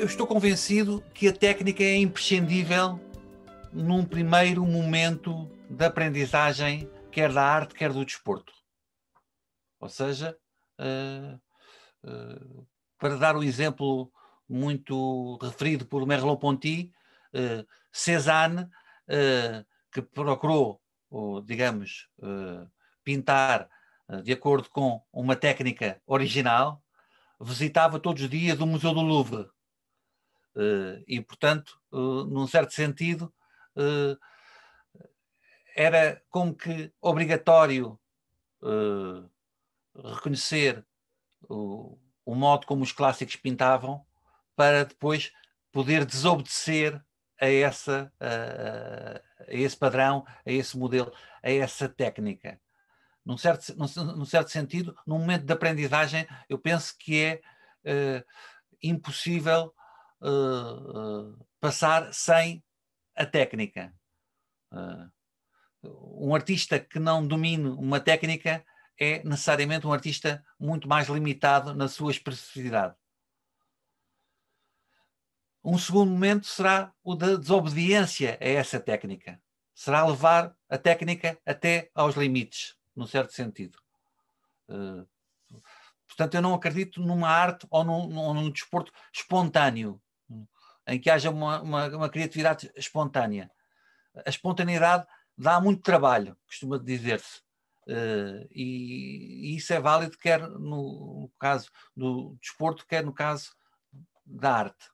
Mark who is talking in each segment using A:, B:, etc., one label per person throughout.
A: Eu estou convencido que a técnica é imprescindível num primeiro momento da aprendizagem, quer da arte, quer do desporto. Ou seja, para dar o exemplo muito referido por Merleau-Ponty, Cézanne, que procurou, digamos, pintar de acordo com uma técnica original, visitava todos os dias o Museu do Louvre. E, portanto, num certo sentido, era como que obrigatório reconhecer o modo como os clássicos pintavam para depois poder desobedecer a esse padrão, a esse modelo, a essa técnica. Num certo sentido, num momento de aprendizagem, eu penso que é impossível passar sem a técnica. Um artista que não domine uma técnica é necessariamente um artista muito mais limitado na sua expressividade. Um segundo momento será o da desobediência a essa técnica. Será levar a técnica até aos limites, num certo sentido. Portanto, eu não acredito numa arte ou num desporto espontâneo, em que haja uma criatividade espontânea. A espontaneidade dá muito trabalho, costuma dizer-se. E isso é válido quer no caso do desporto, quer no caso da arte.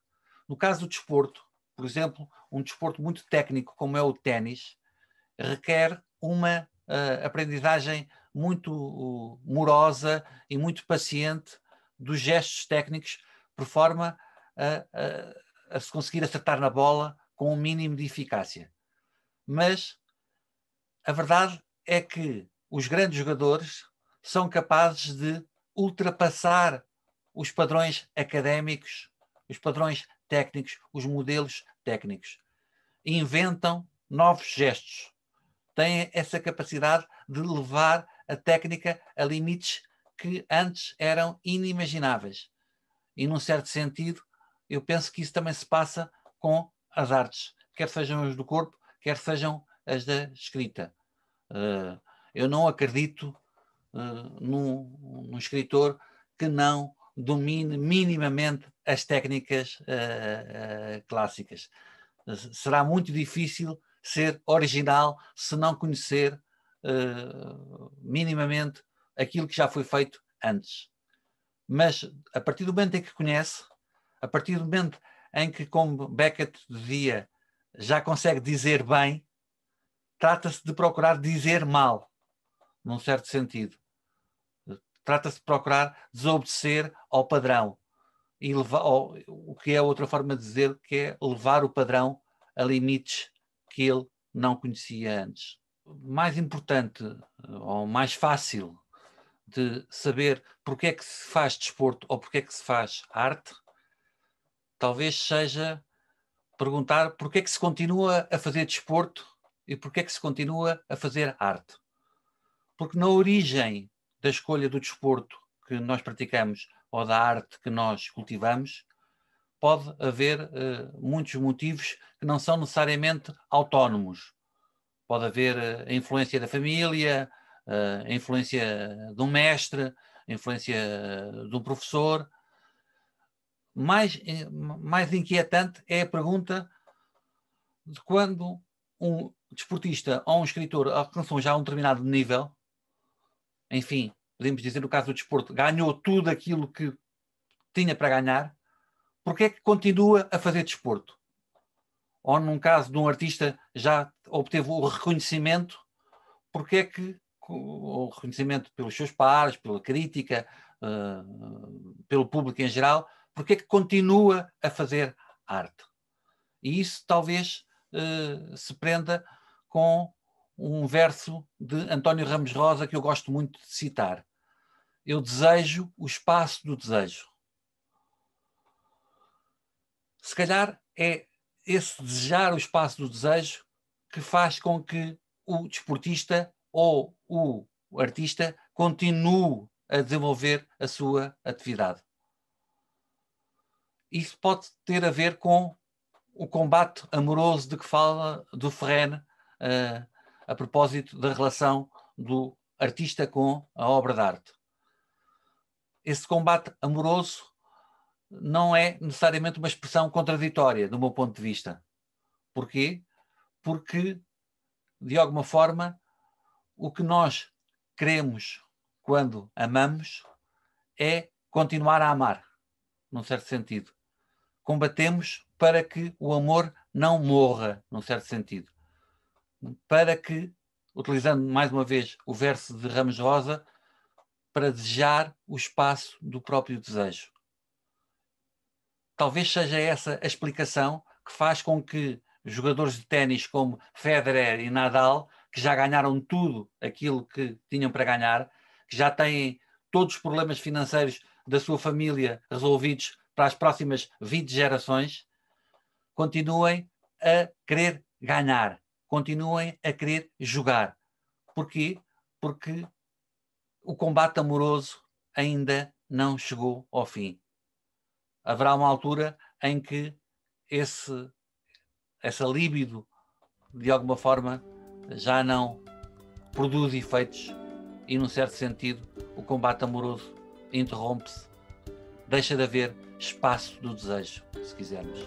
A: No caso do desporto, por exemplo, um desporto muito técnico como é o ténis, requer uma aprendizagem muito morosa e muito paciente dos gestos técnicos, por forma a se conseguir acertar na bola com um mínimo de eficácia. Mas a verdade é que os grandes jogadores são capazes de ultrapassar os padrões académicos, os padrões técnicos, os modelos técnicos. Inventam novos gestos. Têm essa capacidade de levar a técnica a limites que antes eram inimagináveis. E, num certo sentido, eu penso que isso também se passa com as artes, quer sejam as do corpo, quer sejam as da escrita. Eu não acredito num escritor que não domine minimamente as técnicas clássicas. Será muito difícil ser original se não conhecer minimamente aquilo que já foi feito antes. Mas a partir do momento em que conhece, a partir do momento em que, como Beckett dizia, já consegue dizer bem, trata-se de procurar dizer mal, num certo sentido. Trata-se de procurar desobedecer ao padrão e levar, o que é outra forma de dizer, que é levar o padrão a limites que ele não conhecia antes. Mais importante ou mais fácil de saber porque é que se faz desporto ou porque é que se faz arte, talvez seja perguntar porque é que se continua a fazer desporto e porque é que se continua a fazer arte. Porque na origem da escolha do desporto que nós praticamos ou da arte que nós cultivamos, pode haver muitos motivos que não são necessariamente autónomos. Pode haver a influência da família, a influência de um mestre, a influência de um professor. Mais inquietante é a pergunta de quando um desportista ou um escritor alcançam já um determinado nível, enfim, podemos dizer no caso do desporto, ganhou tudo aquilo que tinha para ganhar, porque é que continua a fazer desporto? Ou num caso de um artista já obteve o reconhecimento, porque é que o reconhecimento pelos seus pares, pela crítica, pelo público em geral, porque é que continua a fazer arte? E isso talvez se prenda com um verso de António Ramos Rosa que eu gosto muito de citar. Eu desejo o espaço do desejo. Se calhar é esse desejar o espaço do desejo que faz com que o desportista ou o artista continue a desenvolver a sua atividade. Isso pode ter a ver com o combate amoroso de que fala do Ferren, a propósito da relação do artista com a obra de arte. Esse combate amoroso não é necessariamente uma expressão contraditória, do meu ponto de vista. Porquê? Porque, de alguma forma, o que nós queremos quando amamos é continuar a amar, num certo sentido. Combatemos para que o amor não morra, num certo sentido. Para que, utilizando mais uma vez o verso de Ramos Rosa, para desejar o espaço do próprio desejo. Talvez seja essa a explicação que faz com que jogadores de ténis como Federer e Nadal, que já ganharam tudo aquilo que tinham para ganhar, que já têm todos os problemas financeiros da sua família resolvidos para as próximas 20 gerações, continuem a querer ganhar, continuem a querer jogar. Porquê? Porque o combate amoroso ainda não chegou ao fim. Haverá uma altura em que essa libido, de alguma forma, já não produz efeitos e, num certo sentido, o combate amoroso interrompe-se. Deixa de haver espaço do desejo, se quisermos.